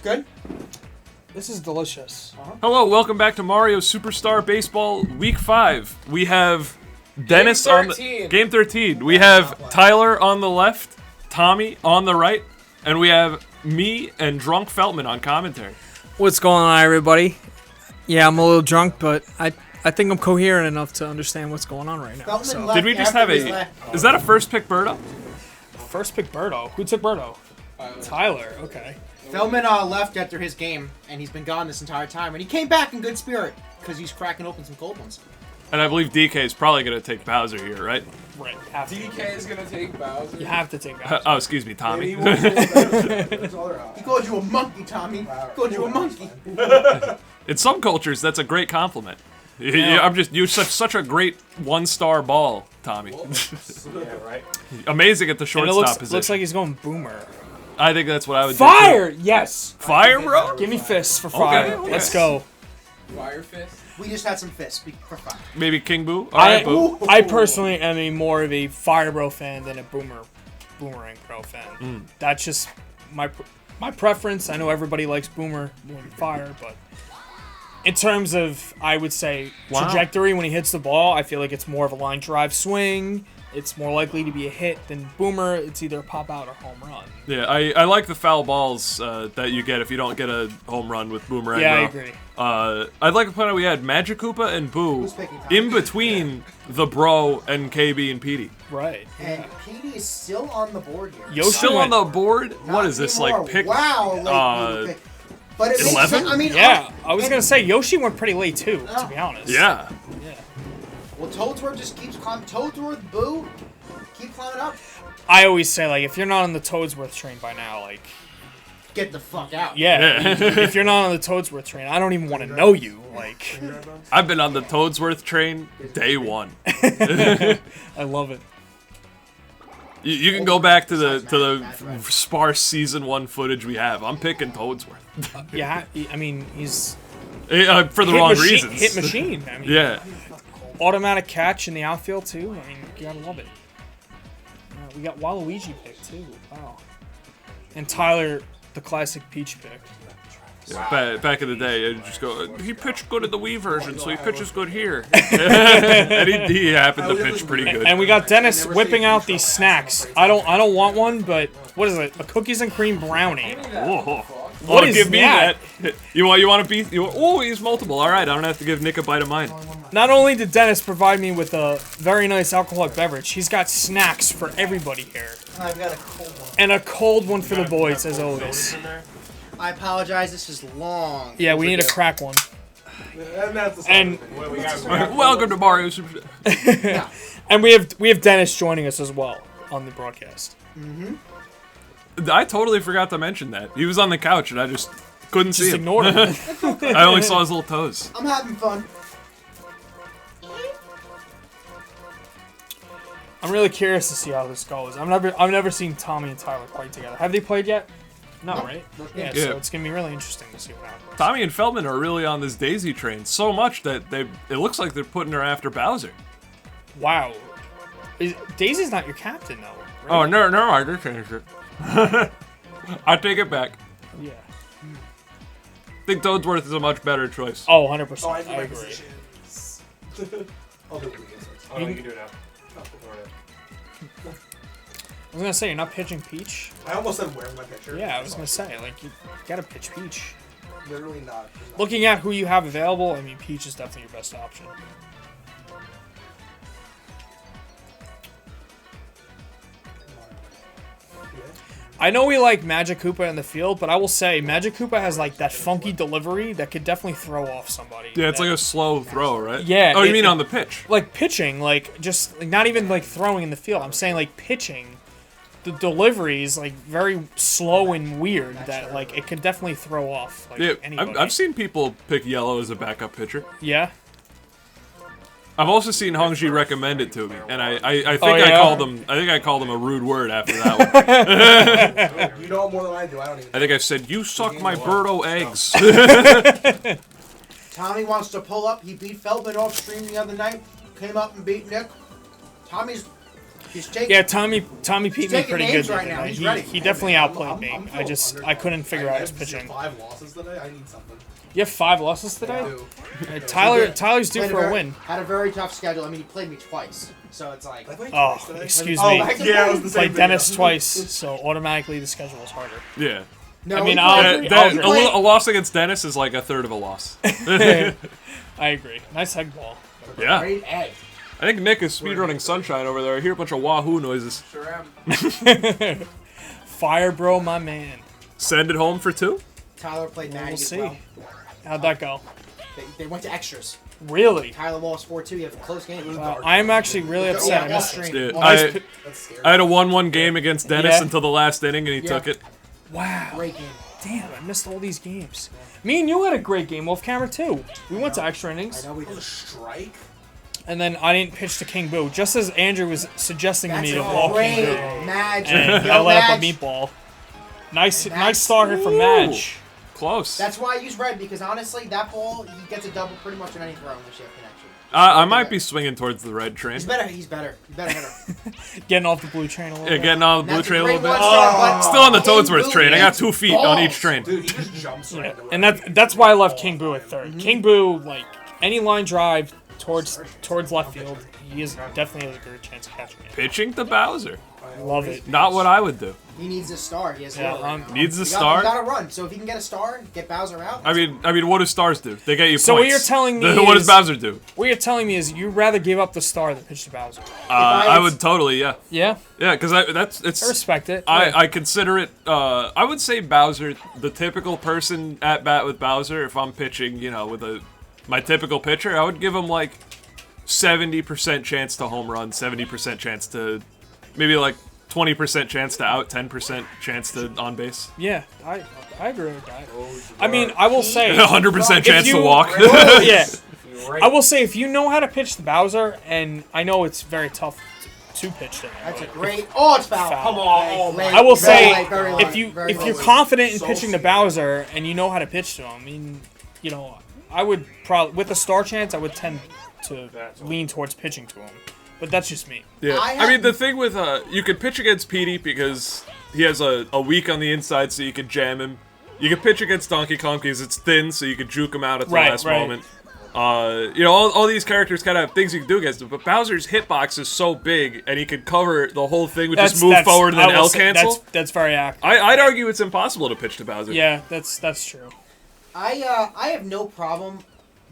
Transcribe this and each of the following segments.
good? This is delicious. Hello, welcome back to Mario Superstar Baseball Week 5. We have Dennis on the Game 13. We have Tyler on the left, Tommy on the right, and we have me and Drunk Feltman on commentary. What's going on, everybody? Yeah, I'm a little drunk, but I think I'm coherent enough to understand what's going on right now. So. Did we just have a... Is that a first pick Birdo? First pick Birdo? Who took Birdo? Tyler, okay. Feltman left after his game, and he's been gone this entire time. And he came back in good spirit, because he's cracking open some cold ones. And I believe DK is probably going to take Bowser here, right? Right. DK is going to take Bowser. You have to take Bowser. Oh, excuse me, Tommy. He called you a monkey, Tommy. He called you a monkey. In some cultures, that's a great compliment. You're such a great one-star ball, Tommy. Yeah, right. Amazing at the shortstop position. Looks like he's going Boomer. I think that's what I would do. Fire! Yes! Fire, bro? Give me fists for fire. Okay. Let's go. Fire fist. We just had some fists for fun. Maybe King Boo? Alright, Boo. I personally am more of a Fire Bro fan than a Boomerang Bro fan. That's just my preference. I know everybody likes Boomer more than Fire, but in terms of, I would say, trajectory when he hits the ball, I feel like it's more of a line drive swing. It's more likely to be a hit than Boomer. It's either a pop out or home run. Yeah, I like the foul balls that you get if you don't get a home run with Boomerang. Yeah, I agree. I'd like to point out we had Magic Koopa and Boo in between the Bro and KB and Petey. Right. And Petey is still on the board here. Yoshi Still on the board? Not What is this, anymore. like pick? Wow, late pick. But it 11? I mean, yeah, I was going to say, Yoshi went pretty late, too, to be honest. Yeah. Well, Toadsworth just keeps climbing. Toadsworth, Boo, keep climbing up. I always say, like, if you're not on the Toadsworth train by now, like... Get the fuck out. Yeah, if you're not on the Toadsworth train, I don't even want to know you, like... I've been on the Toadsworth train day one. I love it. You can go back to the sparse season 1 footage we have. I'm picking Toadsworth. Yeah, I mean, he's... for the wrong reasons. Hit machine, I mean... Yeah. Automatic catch in the outfield, too. I mean, you gotta love it. We got Waluigi pick, too. Wow. And Tyler, the classic Peach pick. Yeah, back in the day, I'd just go, he pitched good at the Wii version, so he pitches good here. And he happened to pitch pretty good. And we got Dennis whipping out these snacks. I don't want one, but what is it? A cookies and cream brownie. Whoa. What is give me that? You want a piece? Oh, he's multiple. All right, I don't have to give Nick a bite of mine. Not only did Dennis provide me with a very nice alcoholic beverage, he's got snacks for everybody here. I've got a cold one. And a cold one for the boys, as always. I apologize, this is long. Yeah, we need to crack one. And Welcome to Mario Super. and we have Dennis joining us as well on the broadcast. I totally forgot to mention that. He was on the couch and I just couldn't see him. Ignored him. I only saw his little toes. I'm having fun. I'm really curious to see how this goes. I've never seen Tommy and Tyler play together. Have they played yet? No, right? Yeah, so it's gonna be really interesting to see what happens. Tommy and Feltman are really on this Daisy train so much that it looks like they're putting her after Bowser. Wow. Daisy's not your captain, though. Right? Oh, no, I did change it. I take it back. Yeah. I think Toadsworth is a much better choice. Oh, 100%. I agree. I'll do it. Oh, no, you can do it now. I was gonna say, you're not pitching Peach? I almost said wearing my picture. Yeah, I was gonna say, like, you gotta pitch Peach. Literally not. Looking at who you have available, I mean, Peach is definitely your best option. I know we like Magic Koopa in the field, but I will say Magic Koopa has like that funky delivery that could definitely throw off somebody. Yeah, it's like a slow throw, right? Yeah. Oh, you mean on the pitch? Like pitching, like just like, not even like throwing in the field. I'm saying like pitching. The delivery is like very slow and weird that like it could definitely throw off like anybody. I've seen people pick Yellow as a backup pitcher. Yeah. I've also seen Hongji recommend it to me, and I think I called him a rude word after that one. You know more than I do. I don't even. I think I said, "You suck my Birdo eggs." Tommy wants to pull up. He beat Feltman off stream the other night. Came up and beat Nick. Tommy's He's taking, Yeah, Tommy beat me taking pretty names good right the now. other He's day. ready. He definitely outplayed me. I couldn't figure out I his have pitching. 5 losses today. I need something. You have 5 losses today? I do. Tyler's due played for a win. Had a very tough schedule. I mean, he played me twice, so it's like. I played Oh, twice today. excuse Oh, me. back to Yeah, it back? was the same Played Dennis video. twice, so automatically the schedule is harder. Yeah. No, I mean, he I'll played- agree. That, I'll agree. a loss against Dennis is like a third of a loss. I agree. Nice egg ball. Yeah. Great egg. I think Nick is speedrunning Sunshine over there. I hear a bunch of wahoo noises. Sure am. Fire bro, my man. Send it home for 2? Tyler played Matty We'll as see. well. How'd that go? They went to extras. Really? Tyler lost 4-2. You have a close game. I'm actually really upset. I Yeah, missed stream. it. Yeah, Nice pi- That's scary. I had a 1-1 game against Dennis Yeah. until the last inning, and he Yeah. took it. Wow. Great game. Damn, I missed all these games. Me and you had a great game off camera too. We went to extra I innings, know we That was a did. strike. and then I didn't pitch to King Boo, just as Andrew was suggesting to That's me to a walk King great Boo, match. and Yo, I let up a Madge. meatball. Nice Madge. start here from Ooh. Madge. Close. That's why I use red, because honestly, that ball, he gets a double pretty much on any throw unless you have connection. I might be swinging towards the red train. He's better. He's better. He's better hitter. Getting off the blue train a little Yeah, bit. getting on the And blue that's train a great little bit. one-star, but Still on the King Toadsworth Boo train. I got hits 2 feet on each balls. train. Dude, he just jumps right Yeah, into it. and that's why I left King Boo at third. King Boo, like any line drive towards left field, he definitely has a great chance of catching it. Pitching to Bowser. Love it. Not what I would do. He needs a star. He has Yeah, zero right now. Needs a You star. got to run. So if he can get a star, get Bowser out. I mean, what do stars do? They get you So what points. you're telling me What does is- Bowser do? What you're telling me is you'd rather give up the star than pitch to Bowser. I would totally, yeah. Yeah, Yeah, because it's. I respect it. I consider it. I would say Bowser, the typical person at bat with Bowser. If I'm pitching, with my typical pitcher, I would give him like 70% chance to home run, 70% chance to maybe like 20% chance to out, 10% chance to on base, Yeah, I agree with that. I mean, I will say, 100% chance to you- walk. yeah, I will say if you know how to pitch the Bowser, and I know it's very tough to pitch to him. That's a great. Oh, it's foul. Foul. Come on. Oh, my. I will say, very if you're late. confident in So pitching to scary. Bowser and you know how to pitch to him, I mean, I would probably with a star chance, I would tend to lean towards pitching to him. But that's just me. Yeah, I I mean have- the thing with you could pitch against Petey because he has a weak on the inside, so you could jam him. You could pitch against Donkey Kong because it's thin, so you could juke him out at the Right, last right. moment. All these characters kind of have things you can do against him, but Bowser's hitbox is so big, and he could cover the whole thing with just move forward and then I will L say cancel. That's very accurate. I'd argue it's impossible to pitch to Bowser. Yeah, that's true. I have no problem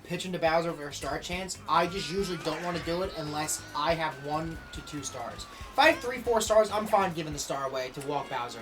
pitching to Bowser for a star chance. I just usually don't want to do it unless I have 1 to 2 stars. If I have 3, 4 stars, I'm fine giving the star away to walk Bowser.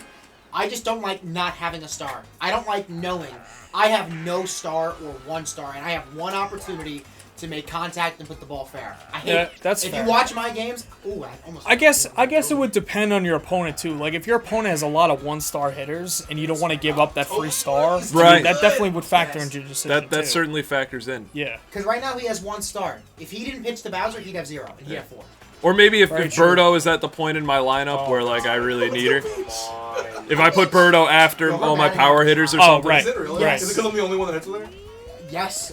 I just don't like not having a star. I don't like knowing I have no star or 1 star, and I have 1 opportunity to make contact and put the ball fair. I hate Yeah, it. that's if fair. you watch my games, ooh, I almost. I guess it would depend on your opponent too. Like if your opponent has a lot of 1-star hitters and you don't want to give up that free star, Right. that definitely would factor Yes. into your decision That too. certainly factors in. Yeah. Because right now he has 1 star. If he didn't pitch to Bowser, he'd have 0, and he'd have 4. Or maybe if Very true. Birdo is at the point in my lineup where like I really need her. If I put Birdo after Yo, all my Matty power has hitters or Oh, something. right. Is it really? Yes. Is it because I'm the only one that hits with her? Yes.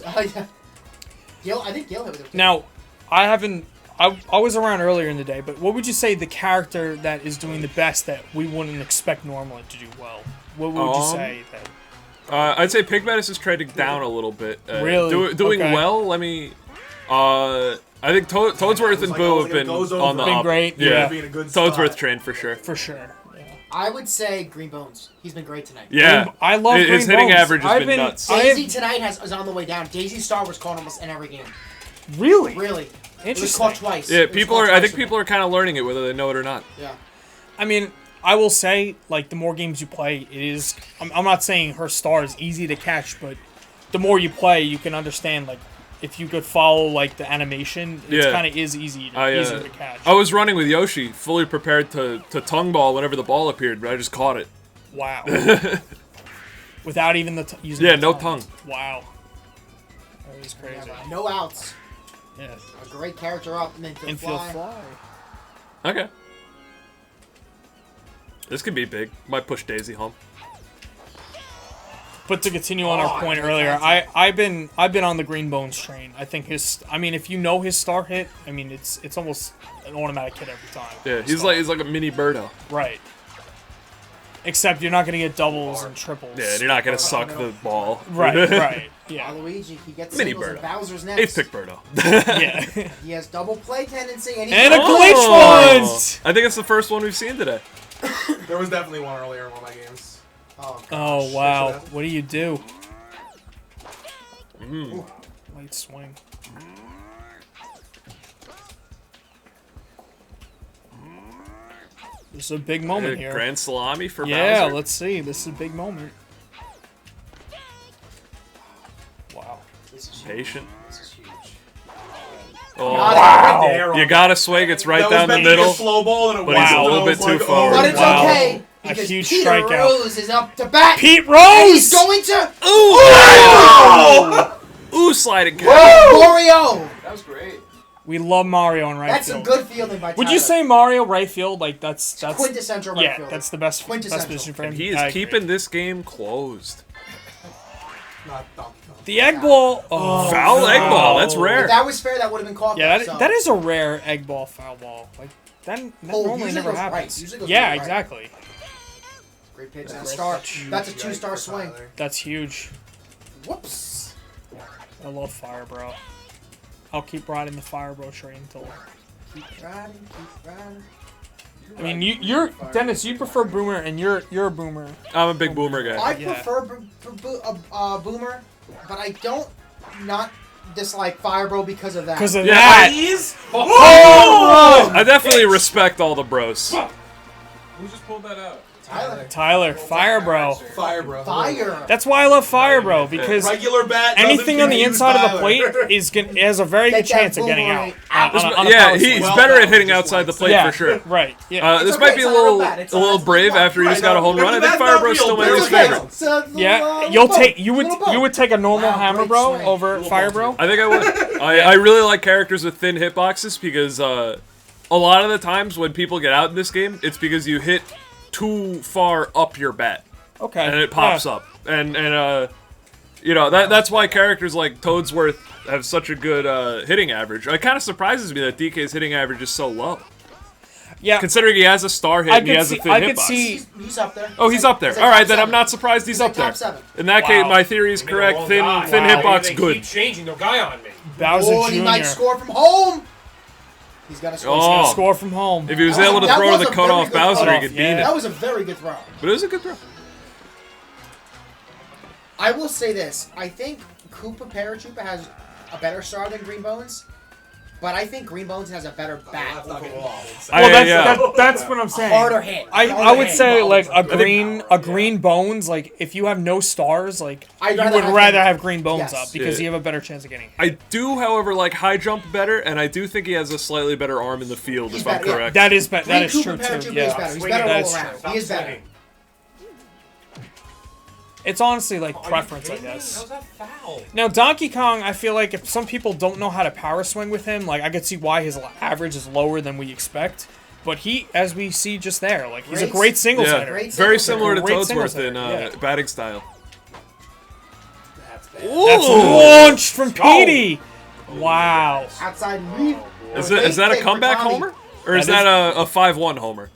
Gil, I think Gil hit with it. Now, I was around earlier in the day, but what would you say the character that is doing the best that we wouldn't expect normally to do well? What would you say that? I'd say Pigmetis is trading down a little bit. Really? Doing Okay. well. Let me. I think Toadsworth and like, Boo oh, have it been goes on the over. Been up. great, Yeah, yeah. Being a good Toadsworth spot. train for sure. For sure. Yeah. I would say Green Bones. He's been great tonight. Yeah, I love his Green hitting Bones. average has I've been nuts. Daisy tonight is on the way down. Daisy's star was caught almost in every game. Really? Really. It was Interesting. caught twice. Yeah, It was people caught are. I twice think for me. people are kind of learning it, whether they know it or not. Yeah. I mean, I will say, like, the more games you play, it is... I'm not saying her star is easy to catch, but the more you play, you can understand, like, if you could follow, like, the animation, it Yeah. kind of is easier to catch. I was running with Yoshi, fully prepared to tongue ball whenever the ball appeared, but I just caught it. Wow. Without even the using Yeah, the no tongue. Wow. That was crazy. No outs. Yeah. A great character up and then to Infield fly. fly. Okay. This could be big. Might push Daisy home. But to continue on our point good earlier, content. I've been on the Green Bones train. I think if you know his star hit, I mean it's almost an automatic hit every time. Yeah, he's like a mini Birdo. Right. Except you're not gonna get doubles and triples. Yeah, and you're not gonna suck the ball. Right, right. Yeah. Waluigi, he gets Mini singles and Birdo. Bowser's next. 8th pick Birdo. Yeah. He has double play tendency, and, And a oh! glitch once! I think it's the first one we've seen today. There was definitely one earlier in one of my games. Oh, Oh wow. What do you do? Light swing. This is a big moment here. Grand Salami for Yeah, Bowser. let's see. This is a big moment. Wow. This is huge. Patient. This is huge. Oh, Got it Wow. right there. you gotta swing. It's right down the middle. Slow ball and it But went he's a out. little I was bit too like, forward. But it's Wow. okay. A Because huge Peter strikeout. Rose is up to bat. Pete And Rose! he's going to. Ooh, sliding catch. Mario! That was great. We love Mario in right That's field. a good fielding by Would Tyler. you say Mario right field? Like that's quintessential right yeah, fielder? that's the best Quintessential. position for him. And he I is agree. keeping this game closed. Not Donkey Kong. the egg ball. Oh, Foul egg ball. That's If rare. that was fair, that would have been caught. Yeah, though, that, so. that is a rare egg ball foul ball. Like that Oh, normally usually never goes right. happens. Usually goes Yeah, right. exactly. Great pitch. Great Star. pitch. That's a 2-star swing. That's huge. Whoops. I love Fire Bro. I'll keep riding the Fire Bro train until. Keep riding, keep riding. I mean, you're Dennis. You prefer Boomer, and you're a Boomer. I'm a big Boomer guy. I Yeah. prefer Boomer, but I don't not dislike Fire Bro because of that. Because of Yeah, that. I definitely respect all the bros. Who just pulled that out? Tyler, Fire Bro. Fire, bro. Fire. That's why I love Fire Bro, because Regular bat. doesn't anything on the confuse inside of the Tyler. plate has a very good Get that chance of getting out. boomerang On a Yeah, power he's swing. Well better done, at hitting just outside the like plate yeah, for sure. Right. Yeah. This It's might okay, be it's a not little, bad. It's a little not brave bad. after he just got a home run. I think That's Fire not Bro still real. might be his It's okay. favorite. It's a Yeah, little you'll boat. take Little boat. you would take a normal Wow, Hammer great Bro swing. over Fire Bro. I think I would. I really like characters with thin hitboxes because a lot of the times when people get out in this game, it's because you hit too far up your bat Okay. and it pops up. And you know that's why characters like Toadsworth have such a good hitting average. It kind of surprises me that DK's hitting average is so low, Yeah. considering he has a star hit I and he could has see. a thin I could hitbox. see. He's up there. Oh, he's up there. like All right, top then I'm 7. not surprised he's up there. Top 7. In that Wow. case, my theory is correct. Thin hitbox, They good. keep changing the guy on me. Bowser Oh, and he might Jr. score from home. He's got to score. Oh. Gonna score from home. If he was That was- able to that throw was to the a very cutoff good Bowser, he cutoff, could yeah. beat That it. was a very good throw. But it was a good throw. I will say this. I think Koopa Paratroopa has a better star than Green Bones, but I think Green Bones has a better bat overall. Well, that's what I'm saying. Harder hit. I Harder would hit. say like a green bones, like if you have no stars, like I'd you rather would have rather green- have green bones Yes. up because Yeah. you have a better chance of getting hit. I do, however, like high jump better, and I do think he has a slightly better arm in the field, He's if I'm better, yeah. correct. That is that Green is Koopa true Paratroopa too. is Yeah, better. He's Swinging. better That all is around. true. He is better. Swinging. it's honestly like Are you preference, I kidding me? guess. How's that foul? Now Donkey Kong, I feel like if some people don't know how to power swing with him, like I could see why his average is lower than we expect. But he, as we see just there, like he's a Great- great singles Yeah, hitter. Great very single similar to Great singles Toadsworth in hitter, yeah. batting style. That's bad. That's launched from Petey. Wow. Outside lead. Is that a comeback homer? Or is That that a 5-1 homer?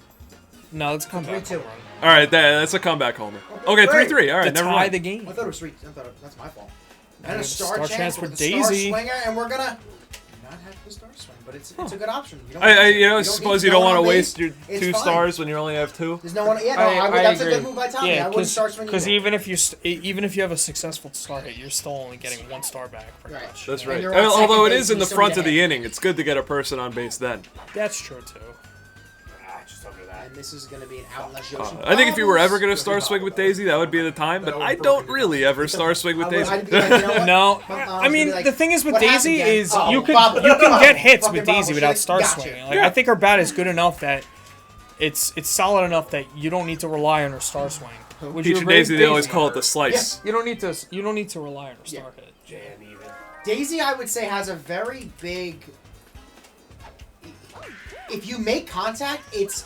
No, let's come back. 3-2. All right, that's a comeback homer. Okay, 3-3. All To right, never tie mind. the game. I thought it was 3. That's my fault. And a Star star, chance for with the Daisy. Star swinger, and we're gonna not have the star swing, but it's a good option. You don't I need to. suppose need you don't no want to one on waste base. your It's 2 fine. stars when you only have 2. There's no one. Yeah, no, that's a agree. good move by Tommy. Yeah, I wouldn't start swinging. because either. even if you have a successful star hit, you're still only getting 1 star back. Pretty Right. much. That's And right. you're on Although it second is base, in the you still front need of to the hit. inning, it's good to get a person on base then. That's true too. Just under that. And this is gonna be an out unless Yoshi. I think if you were ever going to bobbles. star swing with Daisy, that would be the time, but I don't really ever star swing with I would- Daisy. I'd be like, you know what? No, My mom's I gonna mean be like, the thing is with "What happened, Daisy Dad?" is Oh, you can bobble. get hits Fucking with Daisy bobble. without Shit, star gotcha. swinging. Like I think her bat is good enough that it's solid enough that you don't need to rely on her star swing. Would you Peach and agree? Daisy, they always call it the slice. You don't need to rely on her star hit. Jam even. Daisy, I would say, has a very big. If you make contact, it's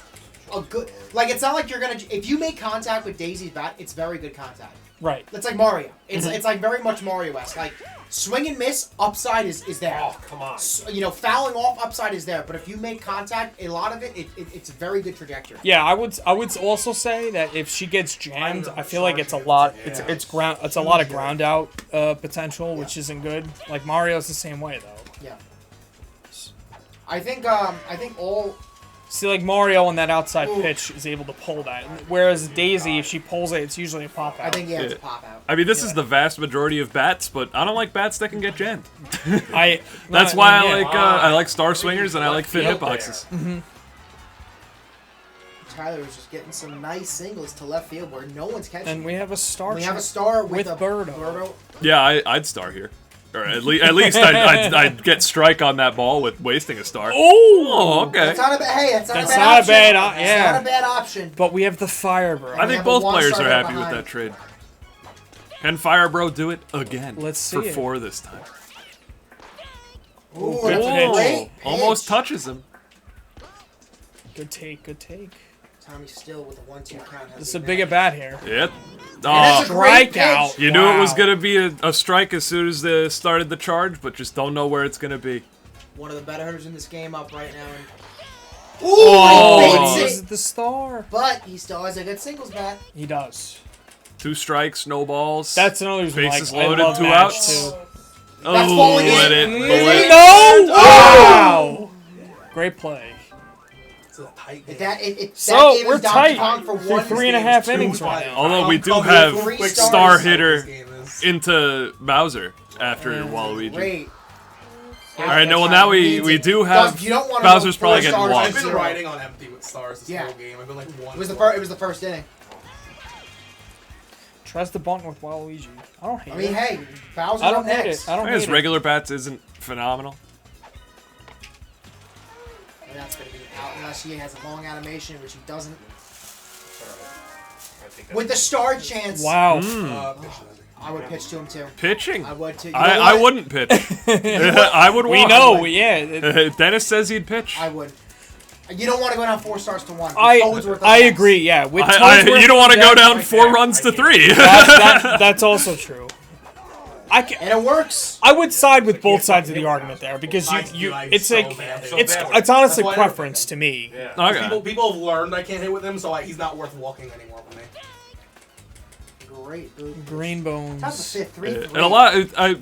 a good. Like it's not like you're gonna. If you make contact with Daisy's bat, it's very good contact. Right. It's like Mario. It's like very much Mario-esque. Like swing and miss, upside is there. Oh, come on. You know, fouling off, upside is there. But if you make contact, a lot of it's a very good trajectory. Yeah, I would also say that if she gets jammed, I feel like it's a lot. It's a lot of ground out potential, which isn't good. Like Mario's the same way though. Yeah. I think all. See, like Mario on that outside pitch is able to pull that, whereas Daisy, if she pulls it, it's usually a pop out. I think it's a pop out. I mean, this is the vast majority of bats, but I don't like bats that can get jammed. That's why I like Star Swingers and I like fit hitboxes. Tyler was just getting some nice singles to left field where no one's catching. And we have a star. We have a star with a Birdo. Yeah, I'd star here. Or at least I'd get strike on that ball with wasting a star. Oh, okay. That's not a bad. Hey, that's not That's a bad not a option. bad That's not a bad option. But we have the Fire Bro. I think have both a players one-star are right happy with behind. that trade. Can Fire Bro do it again? Let's see for it. 4 this time. Ooh, good that's a pitch. great pitch. Almost touches him. Good take. Good take. Tommy still with a 1-2 count. This is a big at bat here. Yep. that's a great Strikeout. pitch. You knew it was Wow. going to be a strike as soon as they started the charge, but just don't know where it's going to be. One of the better hitters in this game up right now. And... Oh. He This beats is it. the star. But he still has a good singles bat. He does. 2 strikes, no balls. That's another reason Bases like, loaded, I love 2 Match, outs. Too. That's Oh, falling in. let it. No! Wow! Great play. It's a tight game. That So gave we're us Donkey tight Kong for through one. 3.5 Two innings five. right now. Although we do Come have with 3 star stars. hitter This game is- into Bowser after Waluigi. Great. All right, no, well now we do have You don't wanna Bowser's go probably 4 getting stars walked. I've been Zero. riding on empty with stars this Yeah. whole game. I've been like one. It was the for- first. It was the first inning. Tries to bunt with Waluigi. I don't hate I mean, it. hey, Bowser's I don't up hate next. it. I don't I guess hate it. regular bats isn't phenomenal. And that's gonna be out unless he has a long animation, which he doesn't. I think With the star chance, Wow. pitch. I would pitch to him too. Pitching. I would too. You know I what? wouldn't pitch. I would walk. We know. Yeah. it- Dennis says he'd pitch. I would. You don't want to go down 4 stars to 1. I Toadsworth up I next. agree. Yeah. With I- Toadsworth you don't want to go that- down 4 runs to 3. That's also true. And it works. I would side with both sides of the argument there because you it's so like bad. it's honestly That's why I preference to me. Yeah. Okay. People have learned I can't hit with him, so he's not worth walking anymore for me. Great. Dude. Green bones. That's the 5th. 3-3. And a lot,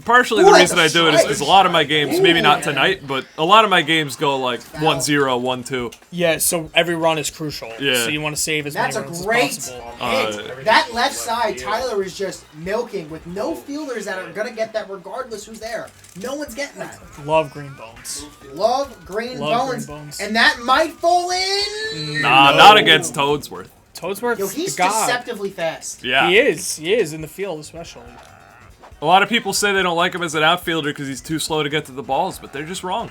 partially the Ooh, reason I that's a do it is strike. because a lot of my games, maybe not Ooh. tonight, but a lot of my games go like Foul. 1-0, 1-2. Yeah, so every run is crucial. Yeah. So you want to save as That's many a runs great as possible. hit. That left side, Tyler is just milking with no fielders that are gonna get that regardless who's there. No one's getting that. Love green bones. Love green Love bones. green bones. And that might fall in. Nah, not against Toadsworth. Toadsworth's Yo, he's the god. deceptively fast. Yeah. He is in the field especially. A lot of people say they don't like him as an outfielder because he's too slow to get to the balls, but they're just wrong.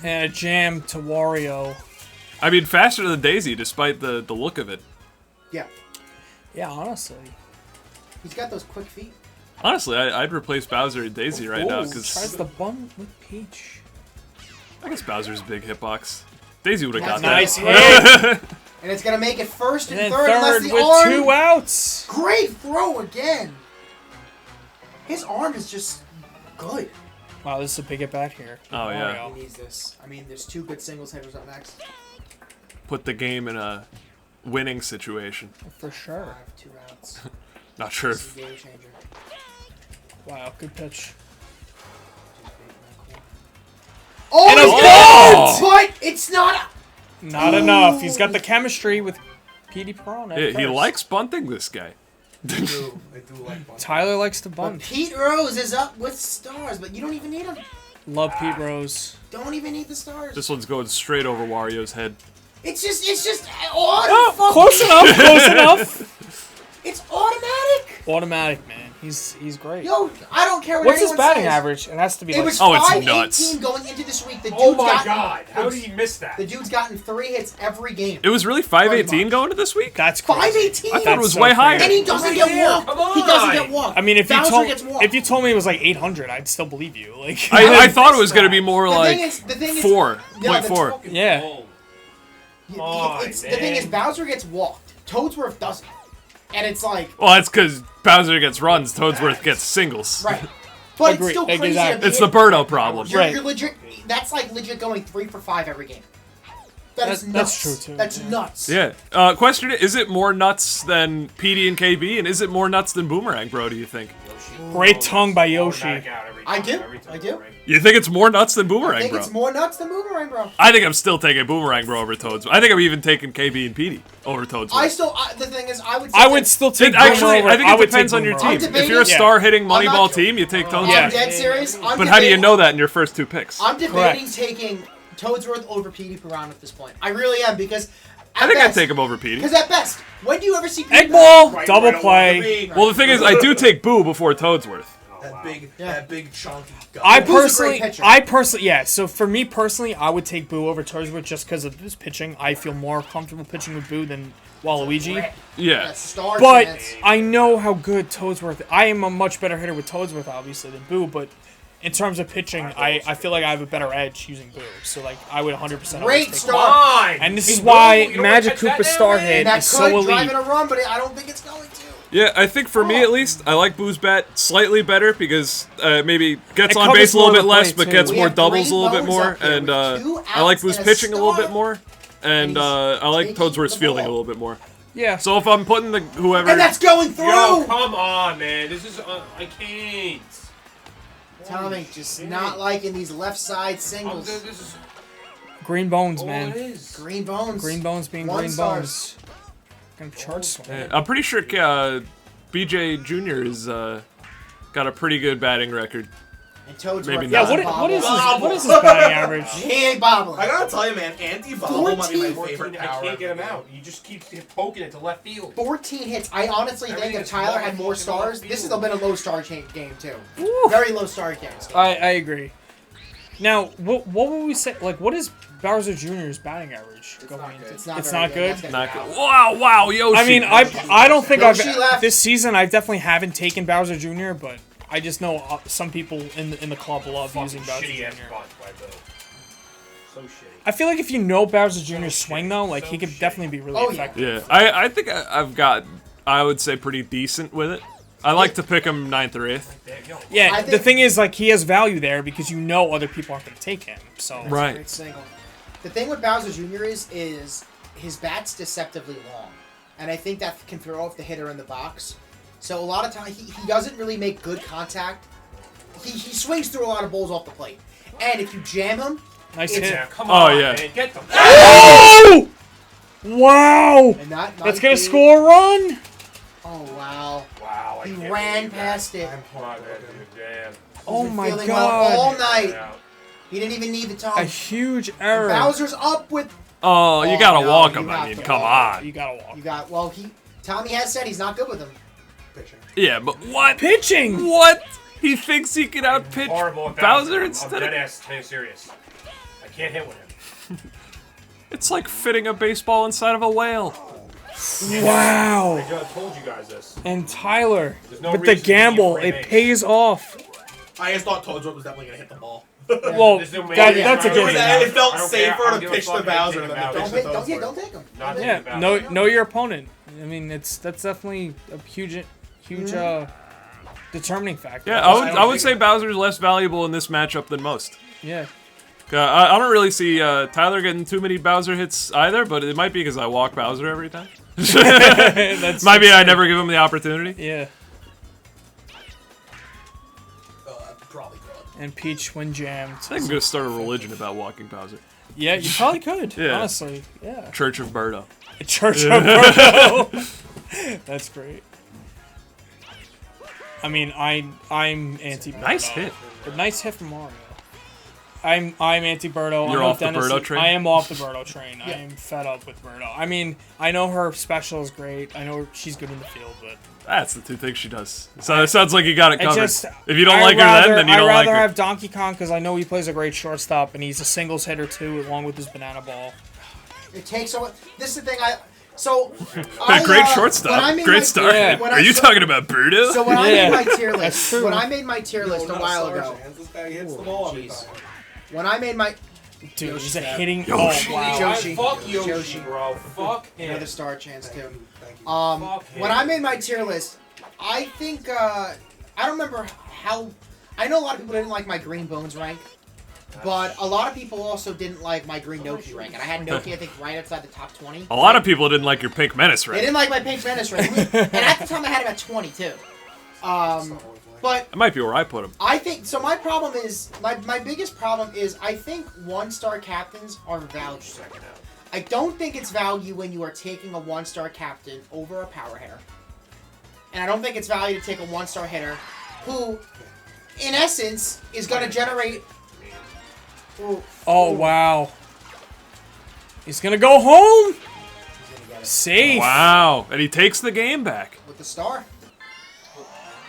And a jam to Wario. I mean, faster than Daisy, despite the look of it. Yeah. Yeah, honestly. He's got those quick feet. Honestly, I'd replace Bowser and Daisy right now Ooh, tries because the bun with Peach. I guess Bowser's a big hitbox. Daisy would have got That's Nice that. hit. And it's gonna make it first and, And third unless third the with arm. 2 outs. Great throw again. His arm is just good. Wow, this is a big at bat here. Oh, yeah. Wario. He needs this. I mean, there's 2 good singles hitters up next. Put the game in a winning situation. For sure. 5, 2 outs. Not sure This is if a game changer. Wow, good pitch. Oh, And a he's ball! good! But it's not. Not enough. He's got the chemistry with Petey Piranha. he first. likes bunting, this guy. I do like bunting. Tyler likes to But bunt. Pete Rose is up with stars, but you don't even need him. Love Pete Rose. Don't even need the stars. This one's going straight over Wario's head. It's just Oh, automatic. close enough. Close enough. It's automatic. Automatic, man. He's great. Yo, I don't care what What's his anyone batting says. average? It has to be It like was Oh, it's 5-18 nuts. going into this week. The dude's Oh my gotten, god! How did he miss that? The dude's gotten 3 hits every game. It was really 518 going to this week? that's crazy. 5-18. I thought it That's was so way higher. And he doesn't get walked. Come He doesn't on. get walked. I mean, if Bowser gets you walked. told me it was like 800, I'd still believe you. Like I thought it was going to be more The like thing is- 4.4. yeah. Oh, The thing is, Bowser gets walked. Toadsworth doesn't. And it's like, Well, that's because Bowser gets runs, Toadsworth gets singles. right. But Agree. it's still crazy. Exactly. To be It's the hitting Birdo problem. You're, Right. you're legit. That's like legit going 3 for 5 every game. That's nuts. That's true, too, That's yeah. nuts. Yeah. Question: is it more nuts than Petey and KB, and is it more nuts than Boomerang, bro? Do you think? Great tongue by Yoshi. I do. I do. You think it's more nuts than I Boomerang, think bro? it's more nuts than Boomerang, bro. I think I'm still taking Boomerang, bro, over Toads. I think I'm even taking KB and Petey over Toadsworth. The thing is, I would. I would still take Actually, Boomer over. I think it would depends take on your Boomer team. over. If you're a Yeah. star-hitting I'm Moneyball not- team, you take Toadsworth. Yeah. I'm dead serious. But how do you know that in your first 2 picks? I'm debating Correct. taking Toadsworth over Petey Piranha at this point. I really am because. I think I'd take him over Petey. Because at best, when do you ever see Petey Egg ball, Right double where I want to play. be. Well, the thing is, I do take Boo before Toadsworth. That big chunky guy. I Boo's a great personally, yeah. So for me personally, I would take Boo over Toadsworth just because of his pitching. I feel more comfortable pitching with Boo than Waluigi. Yeah. That's star But chance. I know how good Toadsworth. I am a much better hitter with Toadsworth, obviously, than Boo. But in terms of pitching, I feel like I have a better edge using Boo. So like I would 100% always Great take start. Boo. And this is why Magic Koopa's star hit And that is could so drive elite. in a run, but I don't think it's going to. Yeah, I think for me at least, I like Boo's bat slightly better because maybe gets It on covers base a little more bit of the less, plate, but too. gets We more have doubles a three little bit bones more, up here and with 2 I like outs Boo's and a pitching a little bit star. more, and I like taking Toadsworth's the fielding a ball. little bit more. Yeah. So if I'm putting the whoever, And that's going through. Yo, come on, man. This is I can't. Tommy just not liking these left side singles. This is Green bones, all it man. is. Green bones. Green bones being 1 green stars. bones. Gonna charge swing. I'm pretty sure BJ Jr. has got a pretty good batting record. And Toadsworth. Maybe Yeah, not. what is Bobble. his batting average? He ain't bobbling. I gotta tell you, man, anti-bobble might be my 14, favorite I power. can't get him out. You just keep poking it to left field. 14 hits. I honestly think Everything if is Tyler wide had more open stars, left this has field. been a low star game too. Woo. Very low star games. I agree. Now, what would we say? Like, what is Bowser Jr.'s batting average? It's not good. It's not, It's very not good? That's gonna Not be good. out. Wow, Yoshi. I mean, I don't think Yoshi I've left. this season. I definitely haven't taken Bowser Jr., but I just know some people in the club love using Bowser Shitty ass Jr. bunch by Bill. So shitty. I feel like if you know Bowser Jr.'s swing though, like he could definitely be really Oh, yeah. effective. Yeah, I think I've got, I would say, pretty decent with it. I like to pick him 9th or 8th. Yeah, I the think- thing is, like, he has value there because you know other people aren't going to take him. So Right. Great single. The thing with Bowser Jr. is his bat's deceptively long, and I think that can throw off the hitter in the box. So a lot of times he doesn't really make good contact. He swings through a lot of balls off the plate, and if you jam him, nice It's- hit. Yeah, come Oh, on, yeah. man. Get them. Oh! Wow! and that That's might gonna be- score a run. Oh wow! Wow, I He can't ran believe that. past it. I'm Come on, heartbroken. man. Oh been my feeling well all god! night. Out. He didn't even need the A tongue. huge error. Bowser's up with. Oh, you Oh, gotta no, walk you him. I have mean, to come walk on. You gotta walk. You got Tommy has said he's not good with him. Pitching. Yeah, but what? Pitching. What? He thinks he can I'm outpitch horrible at Bowser I'm instead dead of... ass serious. I can't hit with him. It's like fitting a baseball inside of a whale. Wow. I just told you guys this. And Tyler, There's no with the reason to be gamble, afraid it of pays off. I just thought Toadsworth was definitely gonna hit the ball. Well, There's no that, reason. that's a I good don't thing. care. It felt I don't safer care. I don't to give a pitch fuck to if Bowser they than take to him pitch out. to Toadsworth. Don't take him. Not Yeah, about know it. know your opponent. I mean, that's definitely a huge determining factor. Yeah, I would say Bowser's less valuable in this matchup than most. Yeah. I don't really see Tyler getting too many Bowser hits either, but it might be because I walk Bowser every time. That's Might be I never give him the opportunity. Yeah. Probably could. And Peach when jammed. I think I'm gonna start a religion about walking Bowser. Yeah, you probably could. Yeah. Honestly, yeah. Church of Birdo. Church of Birdo. That's great. I mean, I'm anti. Nice hit. A nice hit from Mario. I'm anti Birdo. You're I'm off the Dennis. Birdo train? I am off the Birdo train. I Yeah. am fed up with Birdo. I mean, I know her special is great. I know she's good in the field, but That's the two things she does. So it sounds like you got it I covered. just If you don't I'd like her rather, then you don't I'd like rather her. have Donkey Kong because I know he plays a great shortstop and he's a singles hitter too, along with his banana ball. It takes a. This is the thing So, Great when I shortstop. made Great my- start. Yeah. when Are I you saw- talking about Birdo? So when I Yeah. made my tier That's list, true. when I made my tier list a while ago, This guy hits the ball every jeez. time. when I made my Dude, he's a Yoshi. hitting. Yoshi. Oh wow. Yoshi. Fuck Yoshi, Yoshi. bro. Fuck him. another star chance too. Thank you. Fuck him. When I made my tier list, I think I don't remember how. I know a lot of people didn't like my Green Bones rank, but a lot of people also didn't like my Green Noki rank, and I had Noki I think right outside the top 20. A lot of people didn't like your Pink Menace They rank. didn't like my Pink Menace rank, and at the time I had him at 20 too. But That might be where I put him. I think so. My problem is my biggest problem is I think 1-star captains are value. I don't think it's value when you are taking a 1-star captain over a power hitter, and I don't think it's value to take a 1-star hitter who, in essence, is going to generate. Oh, wow. He's going to go home. He's gonna get it Safe. Wow. And he takes the game back. with the star.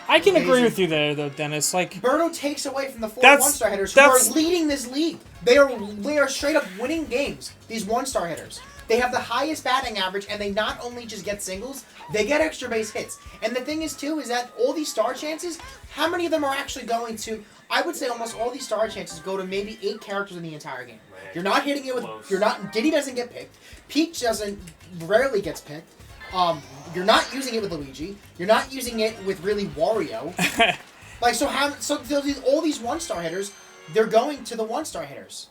I can agree Amazing. with you there, though, Dennis. Like, Birdo takes away from the 4 That's- 1-star hitters who are that's- leading this league. They are straight up winning games. These 1-star hitters. They have the highest batting average, and they not only just get singles, they get extra base hits. And the thing is, too, is that all these star chances, how many of them are actually going to? I would say almost all these star chances go to maybe 8 characters in the entire game. You're not hitting it with. Close. You're not. Diddy doesn't get picked. Peach rarely gets picked. You're not using it with Luigi. You're not using it with really Wario. All these 1-star hitters, they're going to the 1-star hitters.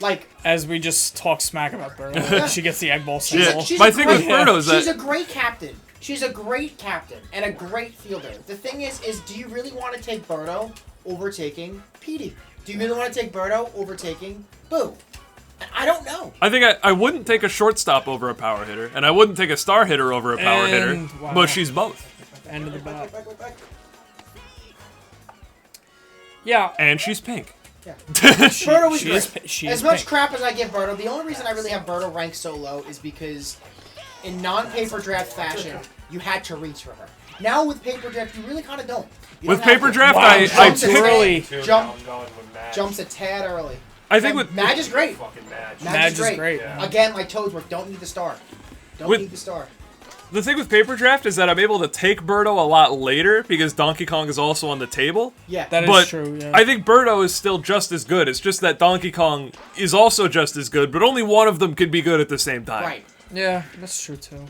Like, as we just talk smack about Birdo, she gets the egg ball single. she's My a thing great- with Birdo is she's that a great captain. She's a great captain and a great fielder. The thing is do you really want to take Birdo overtaking Petey? Do you really want to take Birdo overtaking Boo? I don't know. I think I wouldn't take a shortstop over a power hitter, and I wouldn't take a star hitter over a power hitter, And, wow. but she's both. End of the bat. Back. Yeah. And she's pink. Yeah. Birdo was she is great. pi- she As is much pink. crap as I give Birdo, the only reason I really have Birdo ranked so low is because in non-paper draft fashion, you had to reach for her. Now with paper draft, you really kind of don't. You With don't have paper to. draft, Wow, I jumps a too tad- early. Jump, I'm going with Madge. jumps a tad early. I think with Madge is great. Fucking Madge. Madge is great. Yeah. Again, like Toadsworth, don't need the star. Don't With- need the star. the thing with paper draft is that I'm able to take Birdo a lot later because Donkey Kong is also on the table. Yeah. That is But true, yeah. I think Birdo is still just as good. It's just that Donkey Kong is also just as good, but only one of them can be good at the same time. Right. Yeah, that's true, too.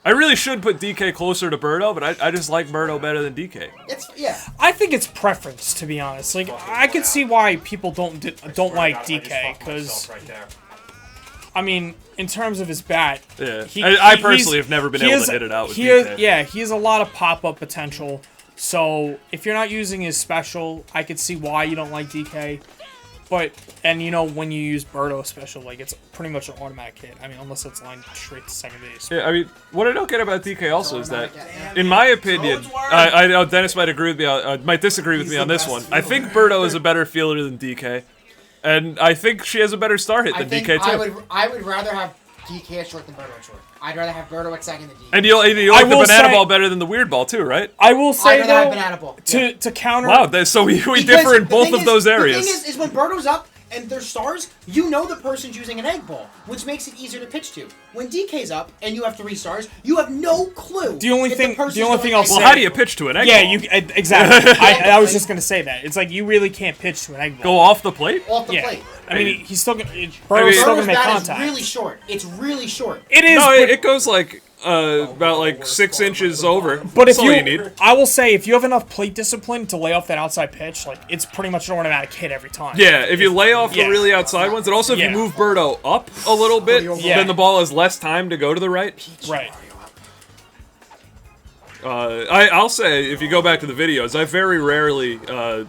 I really should put DK closer to Birdo, but I just like Birdo better than DK. Yeah. I think it's preference, to be honest. Like, I could see why people don't like I just DK, fucked because, myself right there. I mean, in terms of his bat, Yeah. he- I he- personally he's- have never been he able has- to hit it out with he DK. has- yeah, he has a lot of pop-up potential. So, if you're not using his special, I could see why you don't like DK. But, and when you use Birdo special, like, it's pretty much an automatic hit. I mean, unless it's lined straight to second base. Yeah, I mean, what I don't get about DK also is that, Automatic, in my opinion, Toadsworth! I know Dennis might agree with me, might disagree with He's me the on this best one. I think fielder. Birdo is a better fielder than DK, and I think she has a better star hit I than think DK too. I would rather have DK at short than Birdo at short. I'd rather have Birdo at second than DK. And you like the I will banana say- ball better than the weird ball too, right? I will I'd say, rather have though, Banana Ball. Yeah. to counter... Wow, so we Because differ in the both thing of is- those areas. The thing is when Birdo's up and there's stars, you know the person's using an egg ball, which makes it easier to pitch to. When DK's up and you have 3 stars, you have no clue. The only if thing- person's the only going thing I'll egg Well, say- ball. how do you pitch to an egg Yeah, ball? exactly. I was just gonna say that. It's like you really can't pitch to an egg ball. Go off the plate? Off the Yeah. plate. I mean, he's still gonna. Birdo's mean- still Birdo's gonna make bat contact. is really short. It's really short. It is. No, but, it goes like about like 6 inches over. but if That's all you need. I will say, if you have enough plate discipline to lay off that outside pitch, like it's pretty much an automatic hit every time. Yeah, if you lay off Yeah. the really outside ones, and also if Yeah. you move Birdo up a little bit, Yeah. then the ball has less time to go to the right. Right. I'll say, if you go back to the videos, I very rarely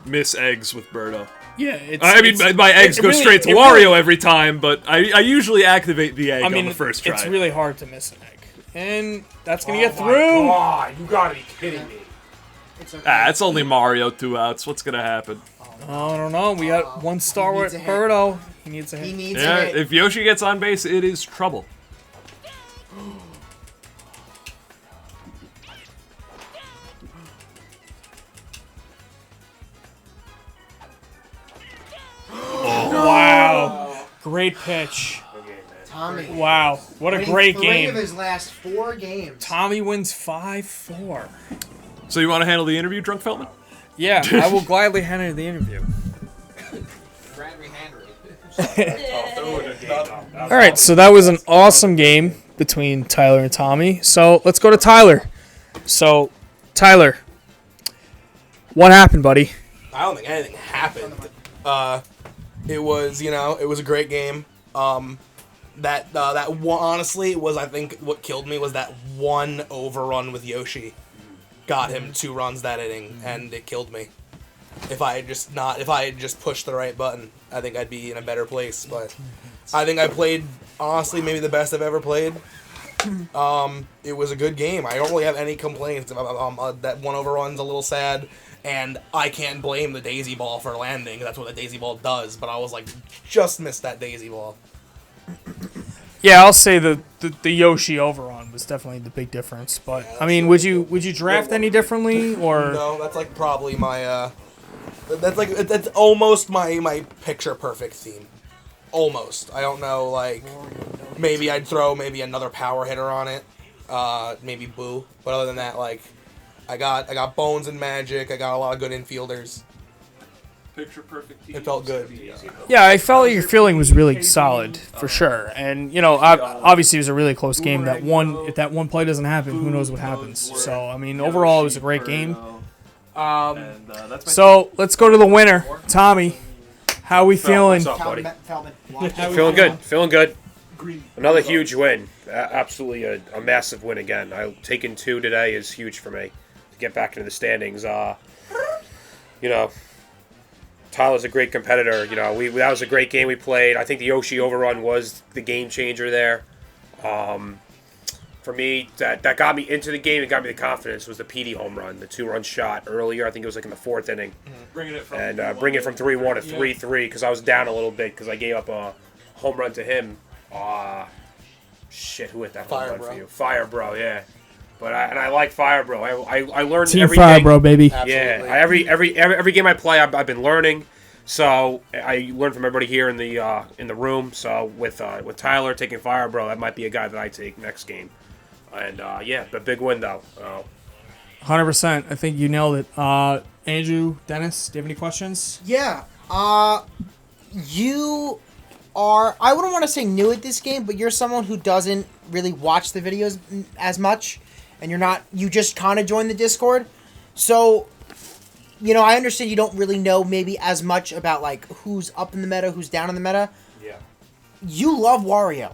miss eggs with Birdo. Yeah. It's, I mean, it's- my eggs it go really- straight to it Wario really- every time, but I usually activate the egg I mean, on the first try. it's really hard to miss an egg, and that's gonna get Oh through. my God, you gotta be kidding me. It's okay. It's only Mario, 2 outs. What's gonna happen? I don't know. We got 1 star He with needs a hit. Birdo. He needs a hit. He needs Yeah, a hit. if Yoshi gets on base, it is trouble. Wow. Great pitch. Good game, man. Tommy. Wow. What a winning great 3 of game. his last 4 games. Tommy wins 5-4. So you want to handle the interview, Drunk Feltman? Yeah, I will gladly handle the interview. Bradley Henry. Oh, throw it a game up. All right, so that was an awesome game. between Tyler and Tommy. So let's go to Tyler. So, Tyler, what happened, buddy? I don't think anything happened. It was a great game. That one, honestly, was, I think, what killed me was that one overrun with Yoshi. Got him 2 runs that inning, and it killed me. If I had just pushed the right button, I think I'd be in a better place. But I think I played, honestly, maybe the best I've ever played. It was a good game. I don't really have any complaints. That one overrun's a little sad, and I can't blame the daisy ball for landing. That's what the daisy ball does. But I was like, just missed that daisy ball. Yeah, I'll say the Yoshi overrun was definitely the big difference. But I mean, would you draft any differently or? No, that's like probably my that's almost my picture perfect theme. Almost. I don't know, like maybe I'd throw maybe another power hitter on it. Maybe Boo. But other than that, like I got Bones and Magic. I got a lot of good infielders. Picture perfect team. It felt good. Yeah, I felt like your feeling was really solid for sure, and obviously it was a really close game. If that one play doesn't happen, who knows what happens? So I mean, overall it was a great game. So let's go to the winner, Tommy. How we feeling? What's up, buddy? Feldman. Feeling good. Another huge win. Absolutely a massive win again. Taking 2 today is huge for me to get back into the standings. Tyler's a great competitor. That was a great game we played. I think the Yoshi overrun was the game changer there. For me, that got me into the game and got me the confidence was the Petey home run, the 2-run shot earlier. I think it was like in the 4th inning. Bring it from 3-1 to 3-3 because I was down a little bit because I gave up a home run to him. Who hit that home run for you? Fire Bro, yeah. But I like Fire Bro. I learned Team every Fire day. Bro, baby. Absolutely. Yeah, every game I play, I've been learning. So I learned from everybody here in the room. So with Tyler taking Fire Bro, that might be a guy that I take next game. And the big win though. 100%. I think you nailed it. Andrew, Dennis, do you have any questions? Yeah. You are, I wouldn't want to say new at this game, but you're someone who doesn't really watch the videos as much, and you just kind of joined the Discord. So, I understand you don't really know maybe as much about, like, who's up in the meta, who's down in the meta. Yeah. You love Wario.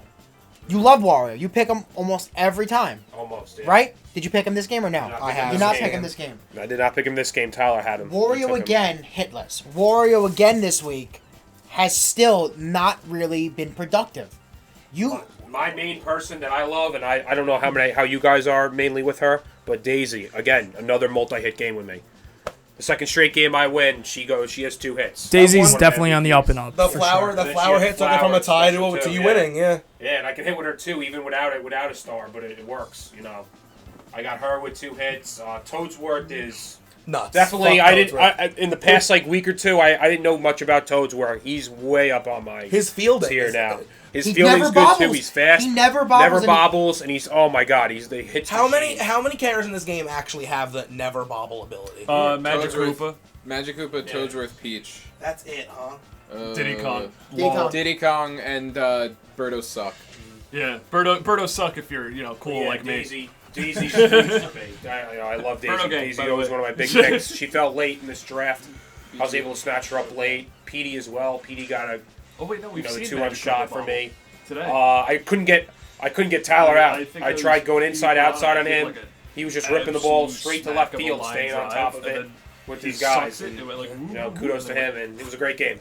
You love Wario. You pick him almost every time. Almost, yeah. Right? Did you pick him this game or no? I have. Did not pick him this game. I did not pick him this game. Tyler had him. Wario again, hitless. Wario again this week has still not really been productive. My main person that I love, and I don't know how you guys are mainly with her, but Daisy, again, another multi-hit game with me. The second straight game I win, she has 2 hits. Daisy's definitely on the up and up. The for flower sure. hit took it from a tie to you winning. Yeah. Yeah, and I can hit with her too, even without a star, but it works. I got her with 2 hits. Toadsworth is Nuts. definitely. Fuck I didn't. Toadsworth. In the past week or two, I didn't know much about Toadsworth. He's way up on my His fielding tier is- now. His He fielding's never good bobbles. too. He's fast. He never bobbles, and he's oh my god, he's the hits. How machine. many characters in this game actually have the never bobble ability? Magic Toadsworth. Koopa. Magic Koopa, Toadsworth, Peach. That's it, huh? Diddy Kong. Diddy Kong and Birdo suck. Yeah, Birdo suck if you're cool like me. Daisy's huge for me. I love Daisy. Birdo game, Daisy by the was way. one of my big picks. She fell late in this draft. I was able to snatch her up late. Petey as well. Petey got a Oh wait, no, we've another seen 2-run Magic shot Koopa for me. today. I couldn't get Tyler Yeah, out. I think I it was tried going inside, Petey outside on Brown, him. like a He was just ripping the ball absolute straight to smack left of a field, line staying on drive, top of and it then with he these guys. sucks it, And, it went like, kudos to him, and it was a great game.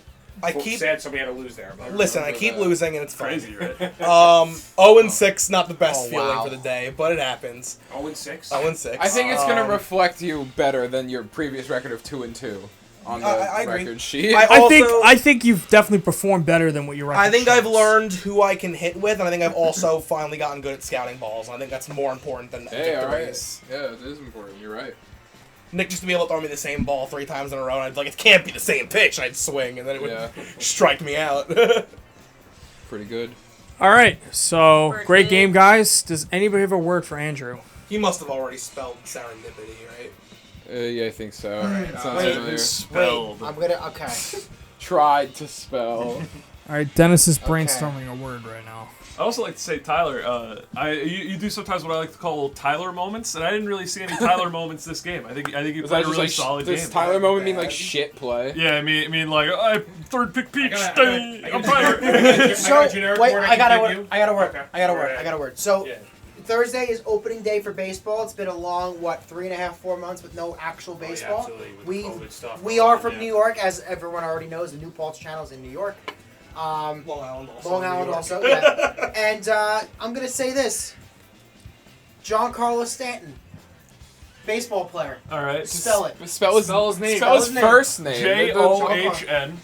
Sad somebody had to lose there. But Listen, I keep losing and it's fine. Crazy, right? 0-6, not the best Oh, feeling wow. for the day, but it happens. 0-6. 0-6. I think it's gonna reflect you better than your previous record of 2-2 on the I agree. record sheet. I think you've definitely performed better than what you're. I think I've learned who I can hit with, and I think I've also finally gotten good at scouting balls, and I think that's more important than Hey, alright. victories. Yeah, it is important. You're right. Nick used to be able to throw me the same ball 3 times in a row, and I'd be like, it can't be the same pitch, and I'd swing, and then it would Yeah. strike me out. Pretty good. All right, so great game, guys. Does anybody have a word for Andrew? He must have already spelled serendipity, right? Yeah, I think so. Sounds Wait, familiar. Spelled. I'm gonna. Okay. Tried to spell. All right, Dennis is brainstorming a word right now. I also like to say, Tyler, you do sometimes what I like to call Tyler moments, and I didn't really see any Tyler moments this game. I think you Was played that a just really solid game. Does Tyler moment mean like shit play? Yeah, I mean like third pick peach. I I'm got tired. So a generic wait, word I gotta can give work. you. I gotta work. Okay. I gotta work. Alright. I gotta work. So Yeah. Thursday is opening day for baseball. It's been a long 3.5, 4 months with no actual Oh, yeah, baseball. absolutely, with we COVID stuff, we are from New York, as everyone already knows. The New Paltz channel is in New York. Long Island also. Long New Island York. also. Yeah. And I'm gonna say this: Giancarlo Stanton, baseball player. All right. Spell it. Spell his name. Spell his Spell his name. first name. JOHNCARLOSSTANTON.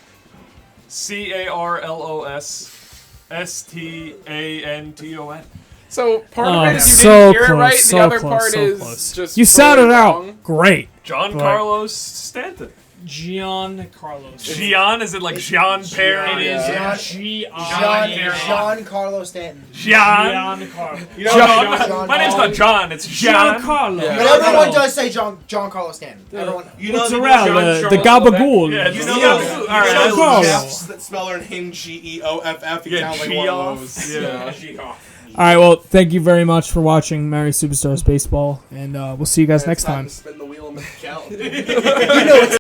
So part Oh, of it is you so didn't hear it right. close, The so other close, part so is close. just You sounded totally out wrong. great. John Carlos Stanton. Gian Carlos. Gian, is it like Jean Pierre? It is Yeah. Giancarlo Stanton. Gian. Carlos. You know, John, John my name's not Carlos. John, it's Gian. Carlos. Yeah. But everyone does say Giancarlo Stanton. Everyone. You know Mozzarella, the gabagool. Yeah, You it's know, Gian. you All know right, Giancarlo. that's- Chefs that spell their name Geoff. He Yeah, sounds like one of Geoff. those. Yeah. All right, well, thank you very much for watching Mary Superstars Baseball, and we'll see you guys next time. Spin the wheel and make a count. You know it's